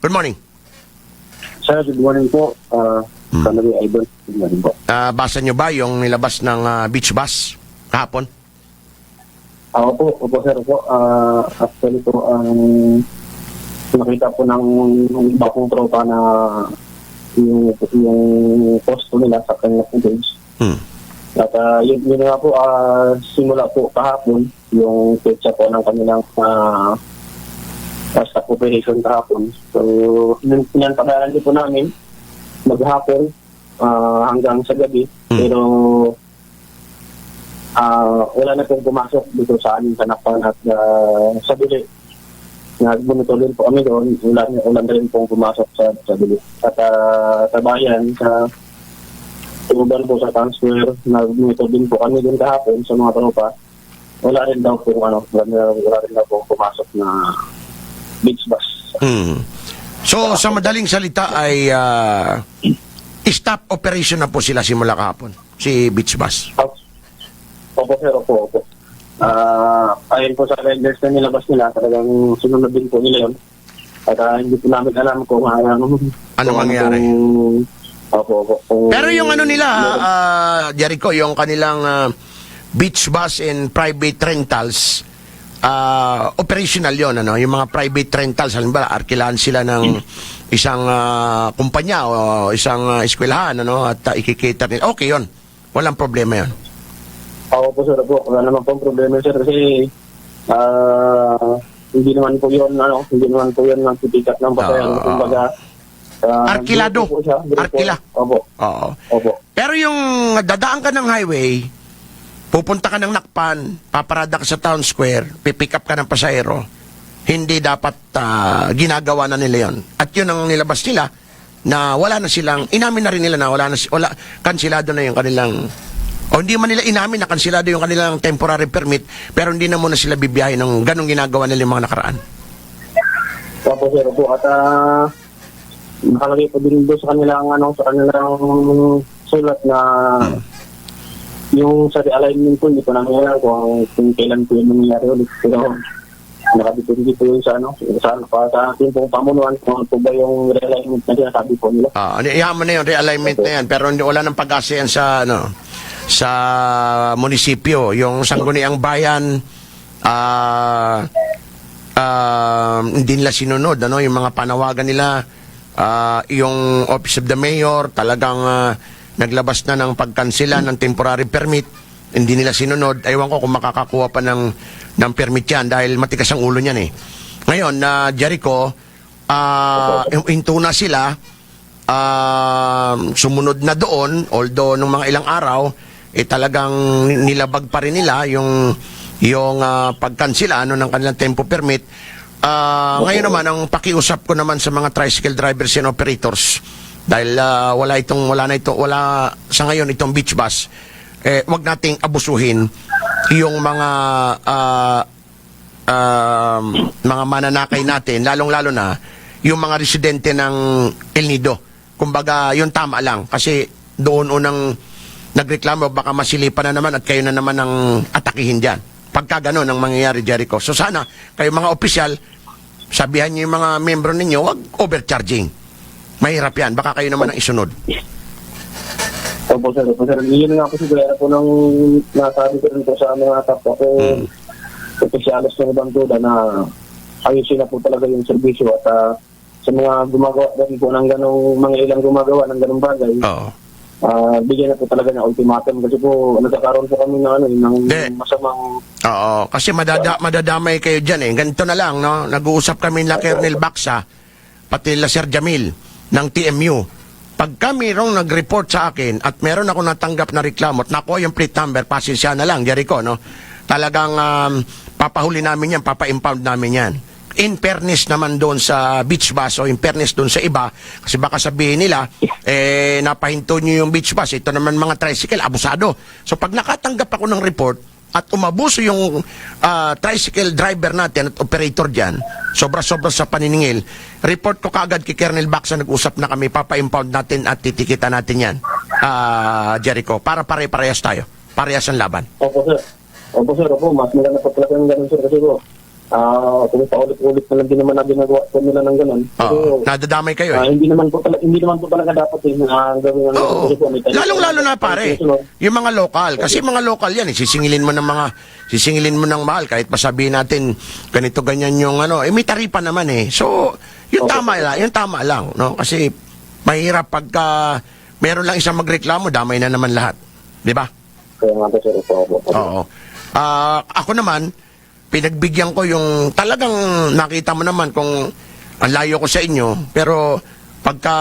Good morning. Sir, good morning po. Family Idol, good morning po. Basa nyo ba yung nilabas ng beach bus kahapon? Opo, sir po. Actually po, nakita po ng iba kong tropa na yung post po nila sa kanilang page. At yun nga po, simula po kahapon, yung petsa po ng kanilang stop operation kahapon. So, pinanpagalan din po namin maghapon hanggang sa gabi. Pero wala na pong pumasok dito sa amin sa Nakpan at sa Bili. Nagbunito din po kami doon. Ulan na rin pong pumasok sa Bili. At sa bayan, sa tuban po sa Town Square, nagbunito din po kami doon kahapon sa mga tropa. Wala rin daw po pumasok na beach bus. So, sa madaling salita ay stop operation na po sila simula kahapon, si beach bus. Opo, sir, opo. Ayon po sa renders na nilabas nila, talagang sunod din po nila yun. At hindi po namin alam kung ano mangyari. Opo. Pero yung ano nila, Jericho, yung kanilang beach bus and private rentals, operational yon, ano, yung mga private rentals, halimbawa arkilahan sila ng isang kumpanya o isang eskwelahan, ano, at ikikater nila, okay yon, walang problema yon. Opo, sir, po, wala naman pong problema, sir, kasi hindi naman po yun ang titikat ng basayan, kumbaga arkilado, arkila. Opo. Pero yung dadaan ka ng highway, pupunta ka ng Nakpan, paparada ka sa Town Square, pipick up ka ng pasahero, hindi dapat ginagawa na nila yon. At yun ang nilabas nila, na wala na silang, inamin na rin nila na kansilado na yung kanilang, o hindi man nila inamin na kansilado yung kanilang temporary permit, pero hindi na muna sila bibiyahe ng ganong ginagawa nila yung mga nakaraan. Opo, sir, po. At nakalagay po din doon sa kanilang sulat na yung sa realignment po, hindi ko namin alam kung kailan po yung nangyayari ulit. Pero nakadipindi po yun sa ating pong pamunuan kung po ba yung realignment na sinasabi po nila. Iyaman na yun, realignment na yan, pero wala nang pag-asa yan sa munisipyo. Yung Sangguniang Bayan, hindi nila sinunod, yung mga panawagan nila, yung Office of the Mayor, talagang naglabas na ng pagkansela ng temporary permit, hindi nila sinunod. Ewan ko kung makakakuha pa ng permit yan dahil matikas ang ulo niyan eh. Ngayon, Jericho, hinto na sila, sumunod na doon, although nung mga ilang araw, talagang nilabag pa rin nila yung pagkansela ng kanilang tempo permit. Ngayon naman, ang pakiusap ko naman sa mga tricycle drivers and operators, dahil wala sa ngayon itong beach bus, wag nating abusuhin yung mga mananakay natin, lalong-lalo na yung mga residente ng El Nido. Kumbaga, yung tama lang, kasi doon unang nagreklamo, baka masilipan na naman at kayo na naman ang atakihin dyan. Pagka gano'n ang mangyayari, Jericho. So sana, kayo mga opisyal, sabihan niyo yung mga membro ninyo, wag overcharging. Mahirap yan. Baka kayo naman ang isunod. Opo, sir. Yun nga po siguro po nang nasabi ko rin po sa mga kapwa ko, opisyalis ng ibang duda na ayusin na po talaga yung serbisyo at sa mga gumagawa rin po ng ganong, mga ilang gumagawa ng ganong bagay. Bigyan na po talaga ng ultimatum kasi po nagkakaroon po kami ng masamang... Oo, kasi madadamay kayo dyan eh. Ganito na lang, no? Nag-uusap kami nila Colonel Baksa, pati nila Sir Jamil ng TMU. Pag kami nag-report sa akin at meron ako natanggap na reklamo at nakuha yung plate number, pasensya na lang, Jericho, no? Talagang papahuli namin yan, papa-impound namin yan. In fairness naman doon sa beach bus o in fairness doon sa iba, kasi baka sabihin nila, napahinto nyo yung beach bus, ito naman mga tricycle, abusado. So pag nakatanggap ako ng report at umabuso yung tricycle driver natin at operator dyan, sobra-sobra sa paniningil, report ko kaagad kay Colonel Baksa, nag-usap na kami, papa-impound natin at titikita natin yan, Jericho, para pare-parehas tayo, parehas ang laban. Opo, sir. Opo, mas maganda po talaga ng ganun, sir, kasi po, kung paulit-ulit na lang din naman na ginagawa po nila ng ganun. Oo, nadadamay kayo eh. Hindi naman po talaga dapat gawin ng Oo. kasi po, may Lalong-lalo na pare, yung mga lokal. Kasi mga lokal yan, sisingilin mo ng mahal. Kahit pasabihin natin, ganito, ganyan yung may taripa naman eh. So, yung tama lang, no? Kasi, mahirap pagka meron lang isang magreklamo, damay na naman lahat. Di ba? Kaya nga po, sir, po. Oo. Ako naman, pinagbigyan ko yung talagang nakita mo naman kung ang layo ko sa inyo, pero pagka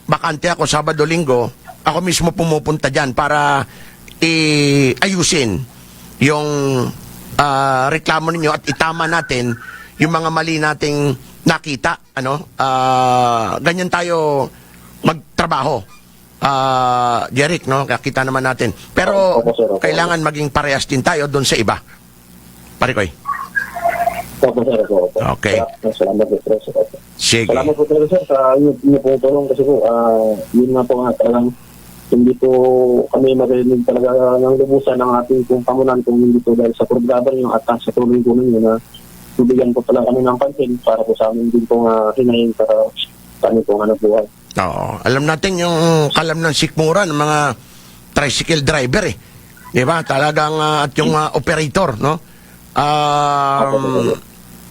bakante ako Sabado, Linggo, ako mismo pumupunta dyan para ayusin yung reklamo ninyo at itama natin yung mga mali nating nakita. Ganyan tayo magtrabaho. Jeric, no? Kita naman natin. Pero Opo, sir. kailangan maging parehas din tayo doon sa iba. Parikoy. Opo, sir, po. Okay. Salamat po, sir. Sige. Salamat po talaga, sir, sa inyo po tulong kasi po, yun nga po nga talagang hindi po kami marinig talaga ng lubusan ng ating pong pamunan kung hindi po dahil sa programa nyo at sa tulong po ninyo na bibigyan po talaga kami ng pansin para po sa amin din po hinayin para sa amin po buhay. Oo. Alam natin yung kalam ng sikmura ng mga tricycle driver eh. Di ba? Talagang at yung operator, no?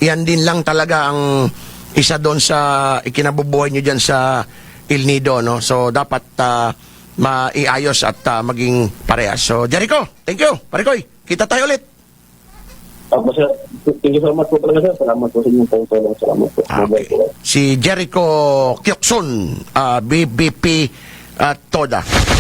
Yan din lang talaga ang isa doon sa ikinabubuhay nyo dyan sa El Nido, no? So, dapat maiayos at maging parehas. So, Jericho, thank you. Parikoy, kita tayo ulit. Opo, sir. Thank you so much po talaga, sir. Salamat po sa inyong pong tulong. Salamat po. Okay. Si Jericho Kyokson, BBP Toda.